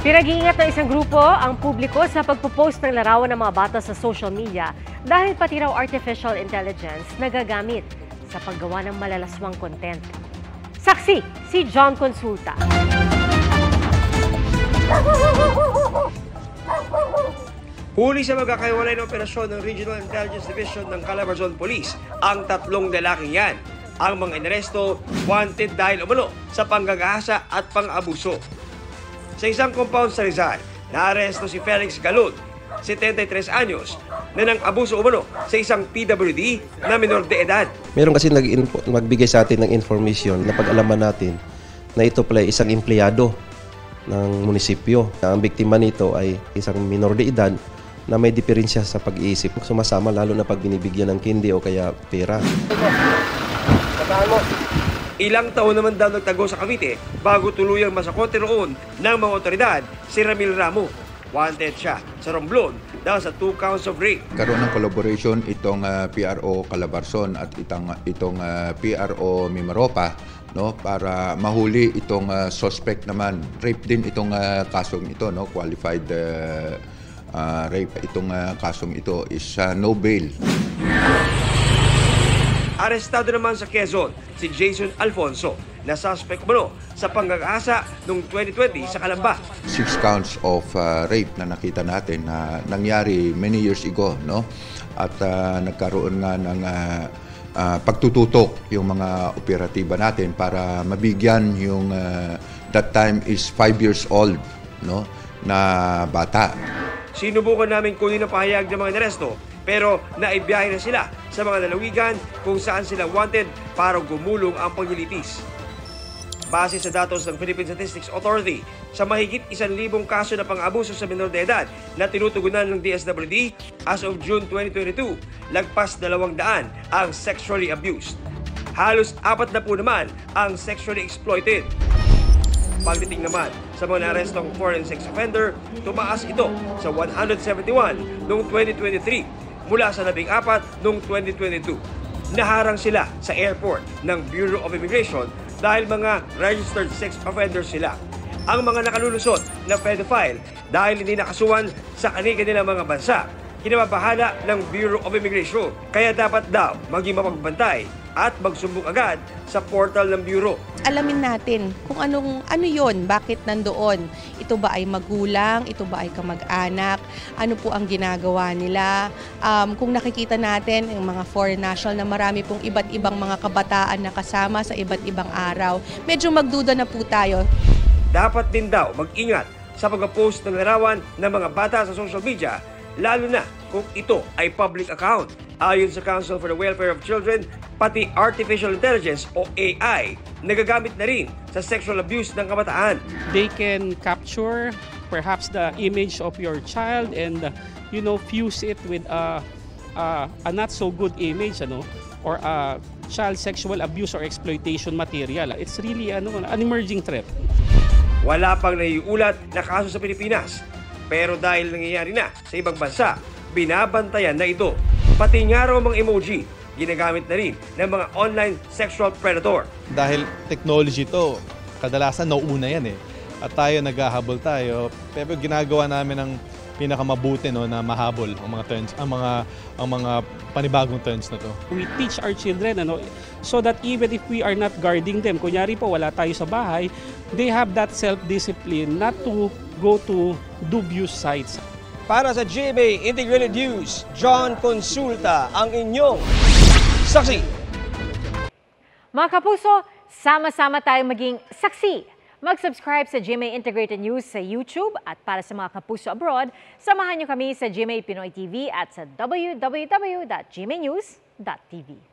Pinag-iingat ng isang grupo ang publiko sa pagpo-post ng larawan ng mga bata sa social media dahil pati raw artificial intelligence nagagamit sa paggawa ng malalaswang content. Saksi si John Consulta. Huli sa magkakaiwalay na operasyon ng Regional Intelligence Division ng Calabarzon Police ang tatlong lalaking yan. Ang mga inaresto, wanted dahil umano sa panggagahasa at pang-abuso. Sa isang compound sa Rizal, naaresto si Felix Galud, 73 anyos, na nang-abuso umano sa isang PWD na minor de edad. Meron kasi magbigay sa atin ng information na pag-alaman natin na ito pala isang empleyado ng munisipyo. Ang biktima nito ay isang minor de edad na may diferensya sa pag-iisip. Sumasama lalo na pag binibigyan ng kindi o kaya pera. Ilang taon naman daw nagtago sa Cavite bago tuluyang masakote roon ng mga otoridad si Ramil Ramo. Wanted siya sa Romblon dahil sa 2 counts of rape. Karoon ng collaboration itong PRO Calabarzon at itong PRO Mimaropa, no, para mahuli itong suspect naman. Rape din itong kasong ito, no, qualified rape. Itong kasong ito is no bail. Arestado naman sa Quezon si Jason Alfonso na suspect umano sa panggagahasa noong 2020 sa Calamba. 6 counts of rape na nakita natin na nangyari many years ago, no? At nagkaroon nga ng pagtututok yung mga operatiba natin para mabigyan yung that time is 5 years old, no, na bata. Sinubukan namin kunin ang pahayag ng mga inaresto pero naibiyahe na sila sa mga lalawigan kung saan sila wanted para gumulong ang paglilitis. Base sa datos ng Philippine Statistics Authority, sa mahigit 1,000 kaso na pang-abuso sa minor de edad na tinutugunan ng DSWD, as of June 2022, lagpas 200 ang sexually abused. Halos 40 naman ang sexually exploited. Pagdating naman sa mga naarestong foreign sex offender, tumaas ito sa 171 noong 2023 mula sa 14 noong 2022. Naharang sila sa airport ng Bureau of Immigration dahil mga registered sex offenders sila. Ang mga nakalulusot na pedophile dahil hindi nakasuhan sa kanilang mga bansa, kinababahala ng Bureau of Immigration. Kaya dapat daw maging mapagbantay at magsumbong agad sa portal ng Bureau. Alamin natin kung ano yon, bakit nandoon. Ito ba ay magulang? Ito ba ay kamag-anak? Ano po ang ginagawa nila? Kung nakikita natin yung mga foreign national na marami pong iba't ibang mga kabataan na kasama sa iba't ibang araw, medyo magduda na po tayo. Dapat din daw mag-ingat sa pag-post ng larawan ng mga bata sa social media, lalo na kung ito ay public account. Ayon sa Council for the Welfare of Children, pati artificial intelligence o AI nagagamit na rin sa sexual abuse ng kabataan. They can capture perhaps the image of your child and fuse it with a not so good image, or a child sexual abuse or exploitation material. It's really an emerging threat. Wala pang naiulat na kaso sa Pilipinas, pero dahil nangyayari na sa ibang bansa, binabantayan na ito. Pati nga raw mga emoji, ginagamit na rin ng mga online sexual predator. Dahil technology to, kadalasan nauuna yan eh. At tayo naghahabol tayo, pero ginagawa namin ang pinakamabuti, no, na mahabol ang mga turns, ang mga panibagong turns na to. We teach our children so that even if we are not guarding them, kunyari po wala tayo sa bahay, they have that self-discipline not to go to dubious sites. Para sa GMA Integrated News, John Consulta ang inyong saksi. Mga kapuso, sama-sama tayong maging saksi. Mag-subscribe sa GMA Integrated News sa YouTube at para sa mga kapuso abroad, samahan niyo kami sa GMA Pinoy TV at sa www.gmanews.tv.